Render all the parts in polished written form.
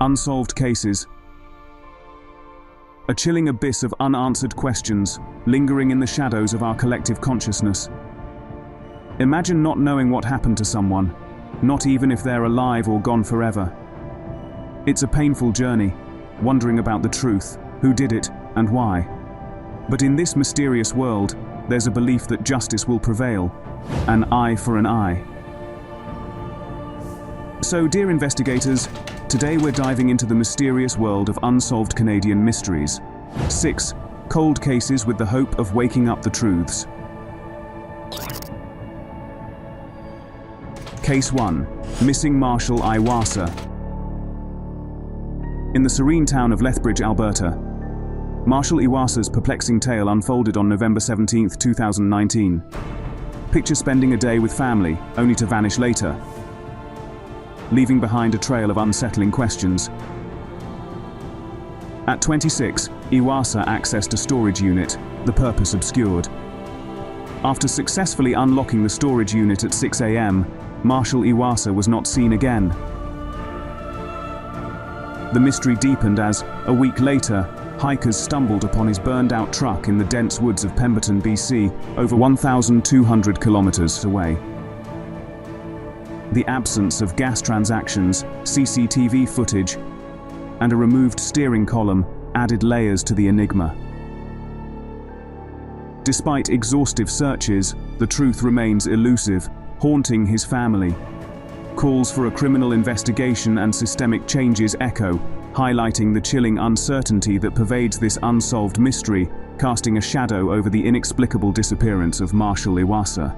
Unsolved cases. A chilling abyss of unanswered questions, lingering in the shadows of our collective consciousness. Imagine not knowing what happened to someone, not even if they're alive or gone forever. It's a painful journey, wondering about the truth, who did it, and why. But in this mysterious world, there's a belief that justice will prevail, an eye for an eye. So, dear investigators, today we're diving into the mysterious world of unsolved Canadian mysteries. 6 cold cases with the hope of waking up the truths. Case 1. Missing Marshall Iwasa. In the serene town of Lethbridge, Alberta, Marshall Iwasa's perplexing tale unfolded on November 17, 2019. Picture spending a day with family, only to vanish later, leaving behind a trail of unsettling questions. At 26, Iwasa accessed a storage unit, the purpose obscured. After successfully unlocking the storage unit at 6 a.m., Marshall Iwasa was not seen again. The mystery deepened as, a week later, hikers stumbled upon his burned-out truck in the dense woods of Pemberton, BC, over 1,200 kilometers away. The absence of gas transactions, CCTV footage, and a removed steering column added layers to the enigma. Despite exhaustive searches, the truth remains elusive, haunting his family. Calls for a criminal investigation and systemic changes echo, highlighting the chilling uncertainty that pervades this unsolved mystery, casting a shadow over the inexplicable disappearance of Marshall Iwasa.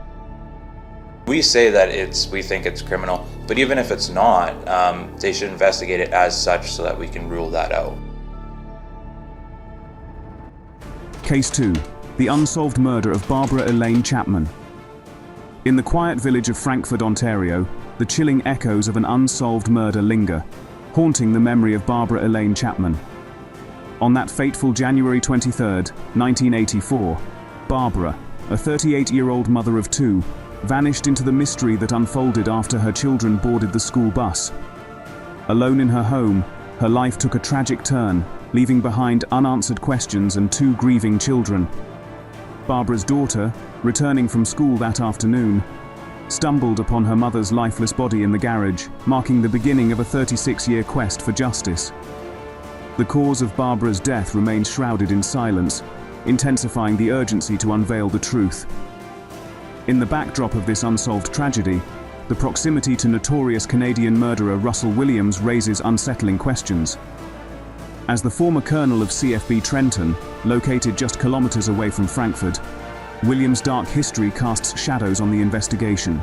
We say that we think it's criminal, but even if it's not, they should investigate it as such so that we can rule that out. Case 2. The unsolved murder of Barbara Elaine Chapman. In the quiet village of Frankford, Ontario, the chilling echoes of an unsolved murder linger, haunting the memory of Barbara Elaine Chapman. On that fateful January 23, 1984, Barbara, a 38-year-old mother of 2, vanished into the mystery that unfolded after her children boarded the school bus. Alone in her home, her life took a tragic turn, leaving behind unanswered questions and 2 grieving children. Barbara's daughter, returning from school that afternoon, stumbled upon her mother's lifeless body in the garage, marking the beginning of a 36-year quest for justice. The cause of Barbara's death remains shrouded in silence, intensifying the urgency to unveil the truth. In the backdrop of this unsolved tragedy, the proximity to notorious Canadian murderer Russell Williams raises unsettling questions. As the former colonel of CFB Trenton, located just kilometers away from Frankfurt, Williams' dark history casts shadows on the investigation.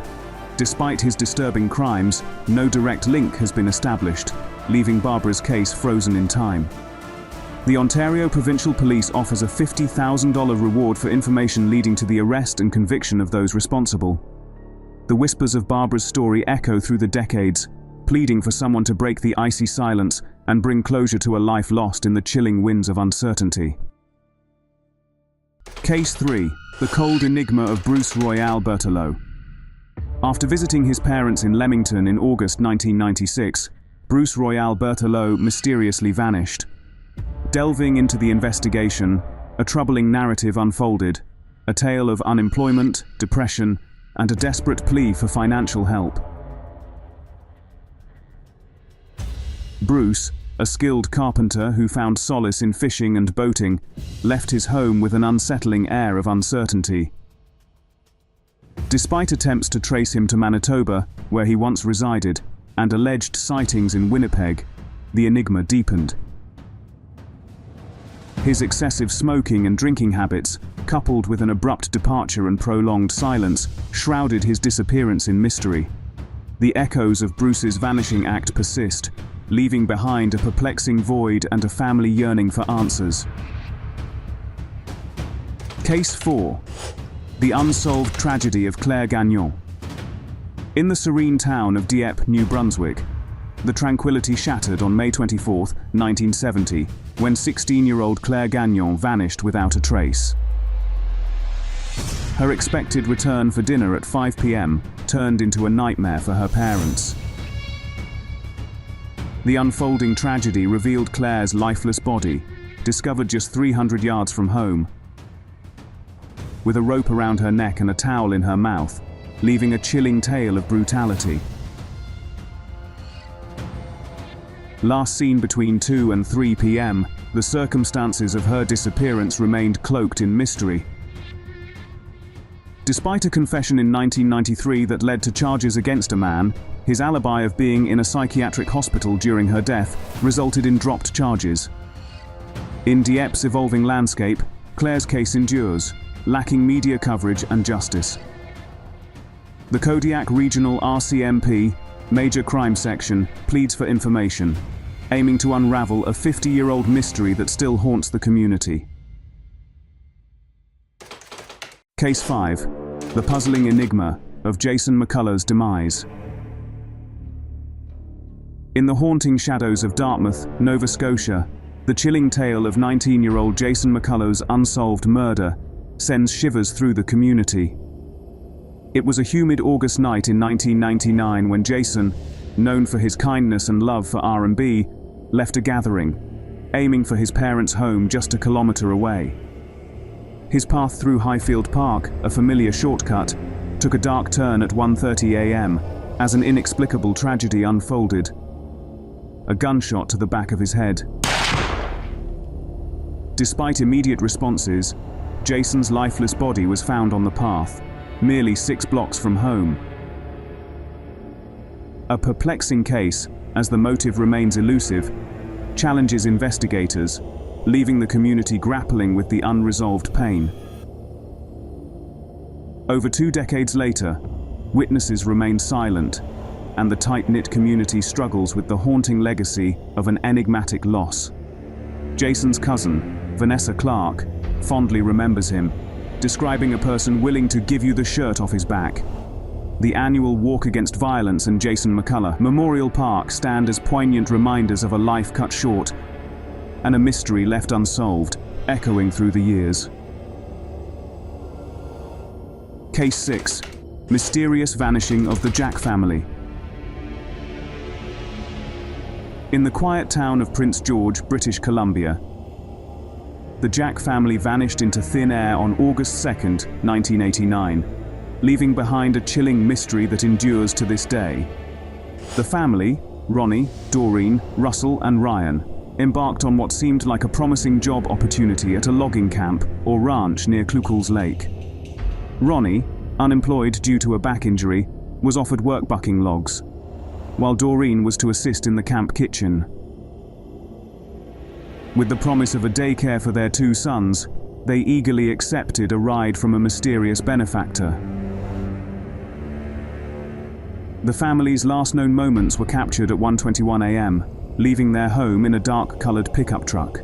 Despite his disturbing crimes, no direct link has been established, leaving Barbara's case frozen in time. The Ontario Provincial Police offers a $50,000 reward for information leading to the arrest and conviction of those responsible. The whispers of Barbara's story echo through the decades, pleading for someone to break the icy silence and bring closure to a life lost in the chilling winds of uncertainty. Case 3. The cold enigma of Bruce Royale Beralo. After visiting his parents in Leamington in August 1996, Bruce Royale Beralo mysteriously vanished. Delving into the investigation, a troubling narrative unfolded, a tale of unemployment, depression, and a desperate plea for financial help. Bruce, a skilled carpenter who found solace in fishing and boating, left his home with an unsettling air of uncertainty. Despite attempts to trace him to Manitoba, where he once resided, and alleged sightings in Winnipeg, the enigma deepened. His excessive smoking and drinking habits, coupled with an abrupt departure and prolonged silence, shrouded his disappearance in mystery. The echoes of Bruce's vanishing act persist, leaving behind a perplexing void and a family yearning for answers. Case 4. The unsolved tragedy of Clare Ganon. In the serene town of Dieppe, New Brunswick, the tranquility shattered on May 24, 1970, when 16-year-old Clare Ganon vanished without a trace. Her expected return for dinner at 5 p.m. turned into a nightmare for her parents. The unfolding tragedy revealed Clare's lifeless body, discovered just 300 yards from home, with a rope around her neck and a towel in her mouth, leaving a chilling tale of brutality. Last seen between 2 and 3 p.m., the circumstances of her disappearance remained cloaked in mystery. Despite a confession in 1993 that led to charges against a man, his alibi of being in a psychiatric hospital during her death resulted in dropped charges. In Dieppe evolving landscape, Clare's case endures, lacking media coverage and justice. The Kodiak Regional RCMP Major Crime Section pleads for information, aiming to unravel a 50-year-old mystery that still haunts the community. Case 5. The puzzling enigma of Jason McCullough's demise. In the haunting shadows of Dartmouth, Nova Scotia, the chilling tale of 19-year-old Jason McCullough's unsolved murder sends shivers through the community. It was a humid August night in 1999 when Jason, known for his kindness and love for R&B, left a gathering, aiming for his parents' home just a kilometer away. His path through Highfield Park, a familiar shortcut, took a dark turn at 1:30 a.m. as an inexplicable tragedy unfolded. A gunshot to the back of his head. Despite immediate responses, Jason's lifeless body was found on the path, merely 6 blocks from home. A perplexing case, as the motive remains elusive, challenges investigators, leaving the community grappling with the unresolved pain. Over 2 decades later, witnesses remain silent, and the tight-knit community struggles with the haunting legacy of an enigmatic loss. Jason's cousin, Vanessa Clark, fondly remembers him, describing a person willing to give you the shirt off his back. The annual Walk Against Violence and Jason McCullough Memorial Park stand as poignant reminders of a life cut short and a mystery left unsolved, echoing through the years. Case 6. Mysterious vanishing of the Jack family. In the quiet town of Prince George, British Columbia, the Jack family vanished into thin air on August 2, 1989, leaving behind a chilling mystery that endures to this day. The family, Ronnie, Doreen, Russell and Ryan, embarked on what seemed like a promising job opportunity at a logging camp or ranch near Klukel's Lake. Ronnie, unemployed due to a back injury, was offered work bucking logs, while Doreen was to assist in the camp kitchen. With the promise of a daycare for their 2 sons, they eagerly accepted a ride from a mysterious benefactor. The family's last known moments were captured at 1:21 a.m., leaving their home in a dark-colored pickup truck.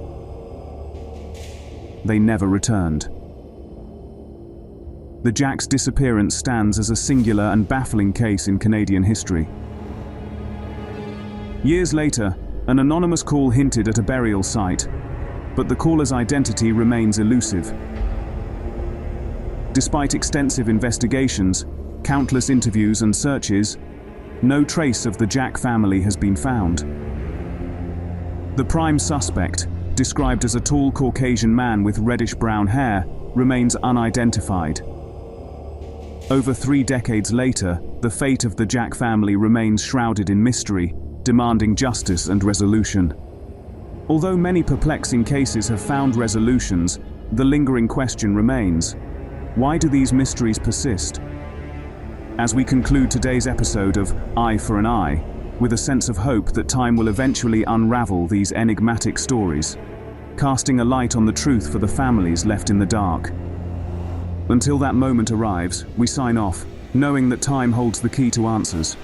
They never returned. The Jack's disappearance stands as a singular and baffling case in Canadian history. Years later, an anonymous call hinted at a burial site, but the caller's identity remains elusive. Despite extensive investigations, countless interviews and searches, no trace of the Jack family has been found. The prime suspect, described as a tall Caucasian man with reddish-brown hair, remains unidentified. Over 3 decades later, the fate of the Jack family remains shrouded in mystery, demanding justice and resolution. Although many perplexing cases have found resolutions, the lingering question remains: why do these mysteries persist? As we conclude today's episode of Eye for an Eye, with a sense of hope that time will eventually unravel these enigmatic stories, casting a light on the truth for the families left in the dark. Until that moment arrives, we sign off, knowing that time holds the key to answers.